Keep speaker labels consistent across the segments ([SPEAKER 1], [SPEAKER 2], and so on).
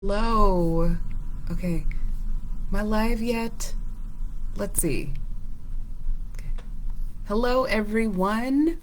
[SPEAKER 1] Hello. Okay. Am I live yet? Let's see. Hello, everyone.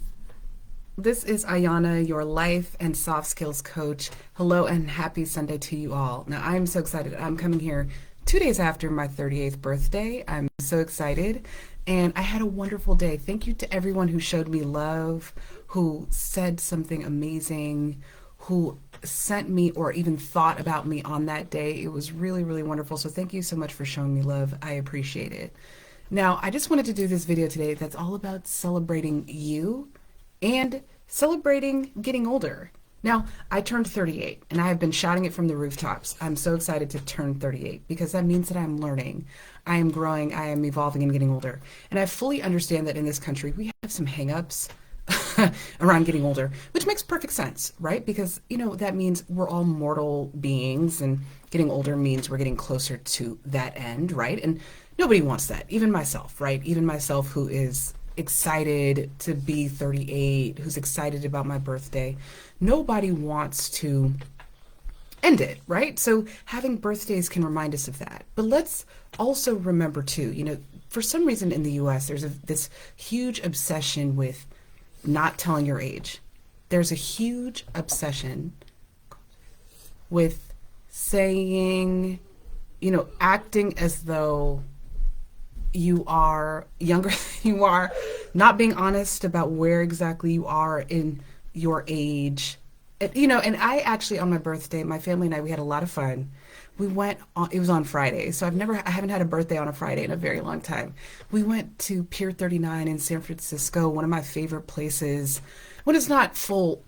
[SPEAKER 1] This is Ayana, your life and soft skills coach. Hello and happy Sunday to you all. Now, I'm so excited. I'm coming here 2 days after my 38th birthday. I'm so excited. And I had a wonderful day. Thank you to everyone who showed me love, who said something amazing, who sent me or even thought about me on that day. It was really, really wonderful. So thank you so much for showing me love. I appreciate it. Now, I just wanted to do this video today that's all about celebrating you and celebrating getting older. Now, I turned 38 and I have been shouting it from the rooftops. I'm so excited to turn 38 because that means that I'm learning, I am growing, I am evolving and getting older. And I fully understand that in this country we have some hangups around getting older, which makes perfect sense, right? Because, that means we're all mortal beings and getting older means we're getting closer to that end, right? And nobody wants that, even myself, right? Even myself who is excited to be 38, who's excited about my birthday. Nobody wants to end it, right? So having birthdays can remind us of that. But let's also remember too, for some reason in the US, there's this huge obsession with not telling your age. There's a huge obsession with saying, acting as though you are younger than you are, not being honest about where exactly you are in your age. And I actually, on my birthday, my family and I, we had a lot of fun. We went on, it was on Friday, so I haven't had a birthday on a Friday in a very long time. We went to Pier 39 in San Francisco, one of my favorite places when it's not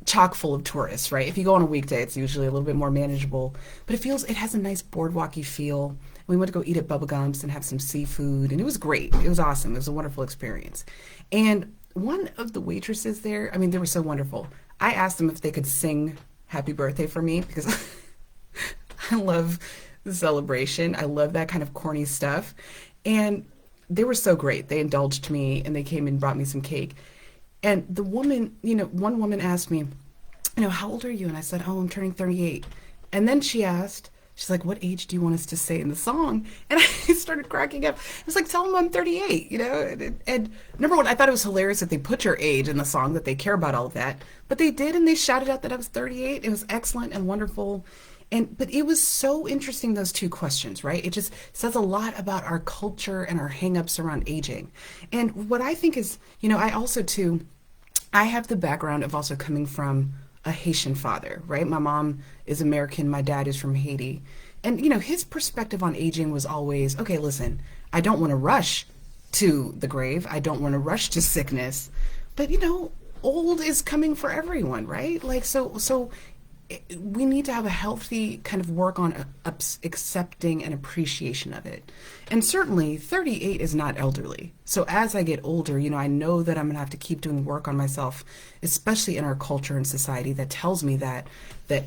[SPEAKER 1] chock full of tourists, right? If you go on a weekday, it's usually a little bit more manageable, but it has a nice boardwalky feel. We went to go eat at Bubba Gump's and have some seafood, and it was great. It was awesome. It was a wonderful experience. And one of the waitresses there, I mean, they were so wonderful. I asked them if they could sing happy birthday for me because I love the celebration. I love that kind of corny stuff. And they were so great. They indulged me and they came and brought me some cake. And the woman, one woman asked me, how old are you? And I said, oh, I'm turning 38. And then she's like, what age do you want us to say in the song? And I started cracking up. I was like, tell them I'm 38, And number one, I thought it was hilarious that they put your age in the song, that they care about all of that. But they did, and they shouted out that I was 38. It was excellent and wonderful. But it was so interesting, those two questions, right? It just says a lot about our culture and our hangups around aging. And what I think is, I also too, I have the background of also coming from a Haitian father, right? My mom is American, my dad is from Haiti. And, his perspective on aging was always, okay, listen, I don't want to rush to the grave. I don't want to rush to sickness. But, old is coming for everyone, right? Like, so we need to have a healthy kind of work on accepting and appreciation of it. And certainly 38 is not elderly. So as I get older, I know that I'm going to have to keep doing work on myself, especially in our culture and society that tells me that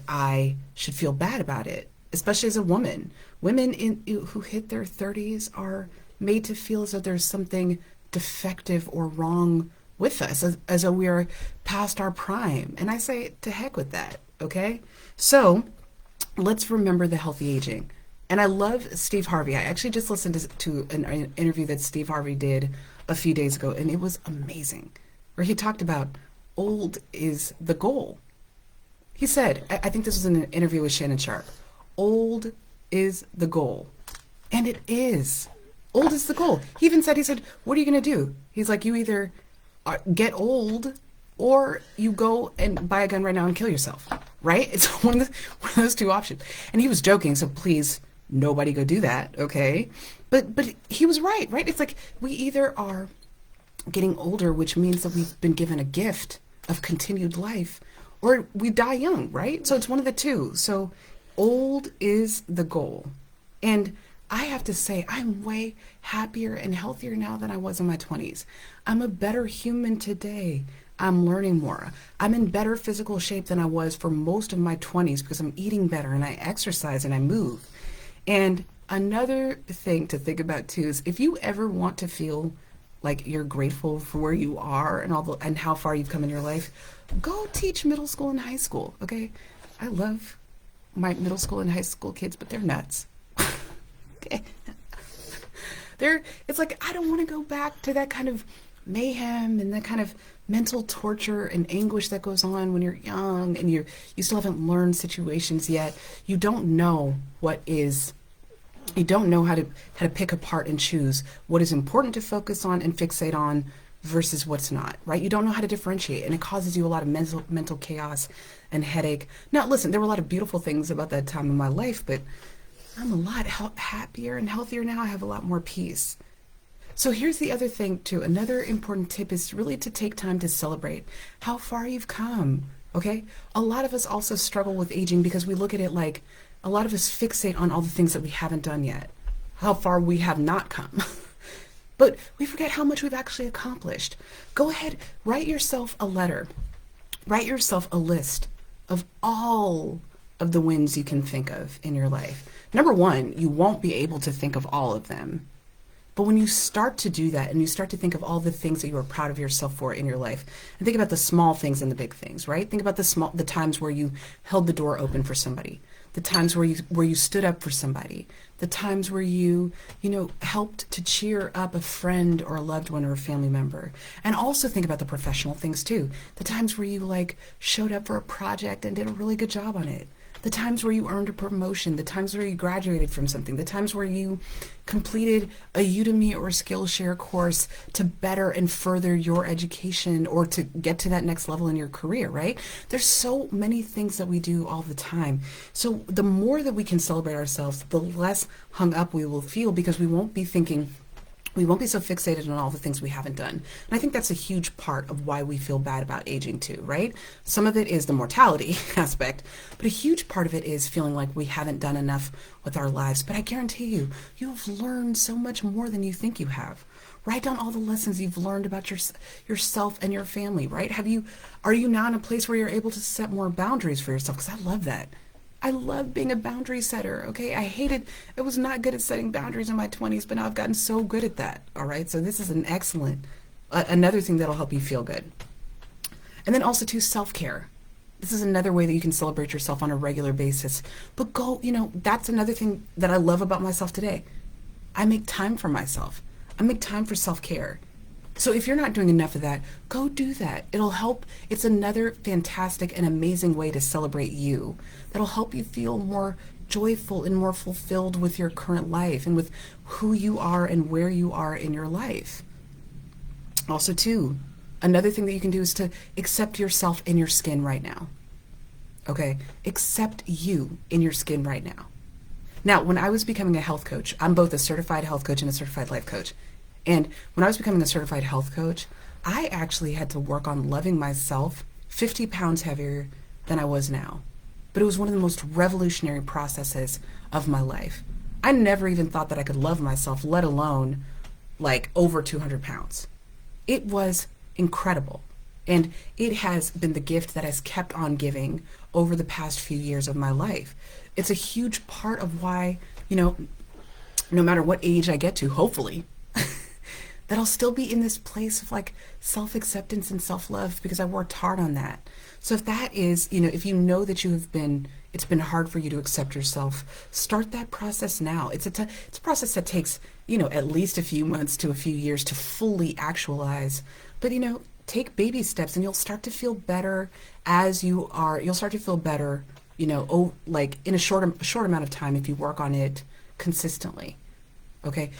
[SPEAKER 1] I should feel bad about it, especially as a woman. Women who hit their 30s are made to feel as though there's something defective or wrong with us, as though we are past our prime. And I say, to heck with that. Okay, so let's remember the healthy aging. And I love Steve Harvey. I actually just listened to an interview that Steve Harvey did a few days ago, and it was amazing, where he talked about old is the goal. He said, I think this was in an interview with Shannon Sharp, old is the goal. And it is. Old is the goal. He said, what are you going to do? He's like, you either get old or you go and buy a gun right now and kill yourself, right? It's one of those two options. And he was joking, so please, nobody go do that, okay? But he was right? It's like we either are getting older, which means that we've been given a gift of continued life, or we die young, right? So it's one of the two. So old is the goal. And I have to say, I'm way happier and healthier now than I was in my 20s. I'm a better human today. I'm learning more. I'm in better physical shape than I was for most of my 20s because I'm eating better and I exercise and I move. And another thing to think about too is if you ever want to feel like you're grateful for where you are and how far you've come in your life, go teach middle school and high school, okay? I love my middle school and high school kids, but they're nuts. Okay. It's like, I don't want to go back to that kind of mayhem and that kind of mental torture and anguish that goes on when you're young and you still haven't learned situations yet. You don't know you don't know how to pick apart and choose what is important to focus on and fixate on versus what's not, right? You don't know how to differentiate, and it causes you a lot of mental chaos and headache. Now, listen, there were a lot of beautiful things about that time in my life, but I'm a lot happier and healthier now. I have a lot more peace. So here's the other thing too. Another important tip is really to take time to celebrate how far you've come, okay? A lot of us also struggle with aging because we look at it like, a lot of us fixate on all the things that we haven't done yet, how far we have not come. But we forget how much we've actually accomplished. Go ahead, write yourself a letter. Write yourself a list of all of the wins you can think of in your life. Number one, you won't be able to think of all of them. But when you start to do that and you start to think of all the things that you are proud of yourself for in your life, and think about the small things and the big things, right? Think about the times where you held the door open for somebody, the times where you stood up for somebody, the times where you helped to cheer up a friend or a loved one or a family member. And also think about the professional things too. The times where you showed up for a project and did a really good job on it. The times where you earned a promotion, the times where you graduated from something, the times where you completed a Udemy or Skillshare course to better and further your education or to get to that next level in your career, right? There's so many things that we do all the time. So the more that we can celebrate ourselves, the less hung up we will feel, because we won't be so fixated on all the things we haven't done. And I think that's a huge part of why we feel bad about aging too, right? Some of it is the mortality aspect, but a huge part of it is feeling like we haven't done enough with our lives. But I guarantee you, you have learned so much more than you think you have. Write down all the lessons you've learned about yourself and your family, right? Are you now in a place where you're able to set more boundaries for yourself? Because I love that. I love being a boundary setter, okay? I was not good at setting boundaries in my 20s, but now I've gotten so good at that, all right? So this is an excellent, another thing that'll help you feel good. And then also too, self-care. This is another way that you can celebrate yourself on a regular basis. But that's another thing that I love about myself today. I make time for myself. I make time for self-care. So if you're not doing enough of that, go do that. It'll help. It's another fantastic and amazing way to celebrate you. That'll help you feel more joyful and more fulfilled with your current life and with who you are and where you are in your life. Also too, another thing that you can do is to accept yourself in your skin right now. Okay? Accept you in your skin right now. Now, when I was becoming a health coach, I'm both a certified health coach and a certified life coach. And when I was becoming a certified health coach, I actually had to work on loving myself 50 pounds heavier than I was now. But it was one of the most revolutionary processes of my life. I never even thought that I could love myself, let alone over 200 pounds. It was incredible. And it has been the gift that has kept on giving over the past few years of my life. It's a huge part of why, no matter what age I get to, hopefully, that I'll still be in this place of self-acceptance and self-love, because I worked hard on that. So if that is, if you know that it's been hard for you to accept yourself, start that process now. It's a process that takes, at least a few months to a few years to fully actualize. But, take baby steps and you'll start to feel better you'll start to feel better, in a short amount of time if you work on it consistently. Okay,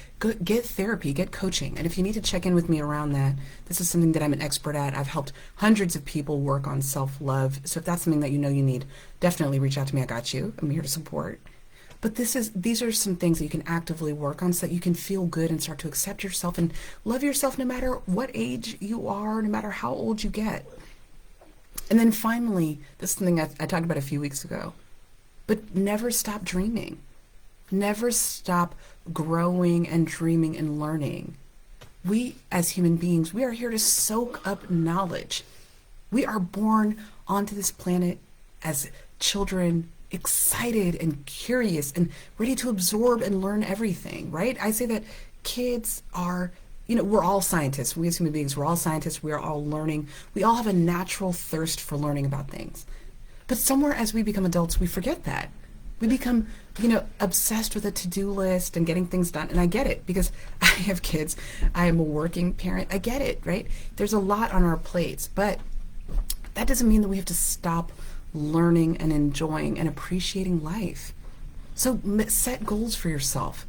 [SPEAKER 1] get therapy, get coaching. And if you need to check in with me around that, this is something that I'm an expert at. I've helped hundreds of people work on self-love. So if that's something that you need, definitely reach out to me. I got you. I'm here to support. But these are some things that you can actively work on so that you can feel good and start to accept yourself and love yourself no matter what age you are, no matter how old you get. And then finally, this is something I talked about a few weeks ago, but never stop dreaming. Never stop growing and dreaming and learning. We, as human beings, we are here to soak up knowledge. We are born onto this planet as children, excited and curious and ready to absorb and learn everything, right? I say that kids are, we're all scientists. We as human beings, we're all scientists. We are all learning. We all have a natural thirst for learning about things. But somewhere as we become adults, we forget that. We become, obsessed with a to-do list and getting things done. And I get it because I have kids. I am a working parent. I get it, right? There's a lot on our plates, but that doesn't mean that we have to stop learning and enjoying and appreciating life. So set goals for yourself.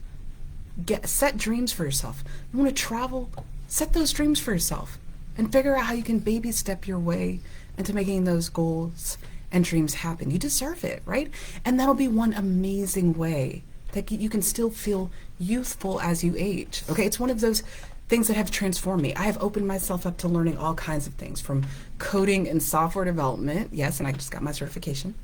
[SPEAKER 1] Set dreams for yourself. You want to travel? Set those dreams for yourself and figure out how you can baby step your way into making those goals and dreams happen. You deserve it, right? And that'll be one amazing way that you can still feel youthful as you age. Okay, it's one of those things that have transformed me. I have opened myself up to learning all kinds of things, from coding and software development. Yes, and I just got my certification.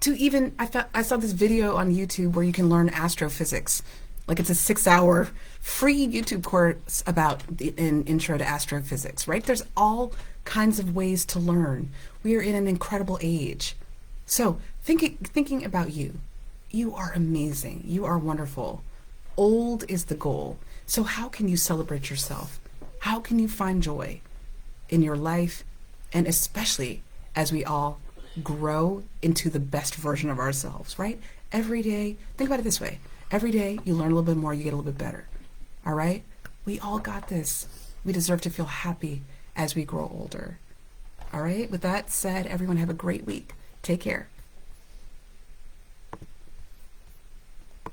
[SPEAKER 1] To even, I saw this video on YouTube where you can learn astrophysics. Like, it's a 6-hour free YouTube course about an intro to astrophysics, right? There's all kinds of ways to learn. We are in an incredible age. So thinking about you, you are amazing. You are wonderful. Old is the goal. So how can you celebrate yourself? How can you find joy in your life? And especially as we all grow into the best version of ourselves, right? Every day, think about it this way. Every day you learn a little bit more, you get a little bit better. All right? We all got this. We deserve to feel happy as we grow older. All right? With that said, everyone have a great week. Take care.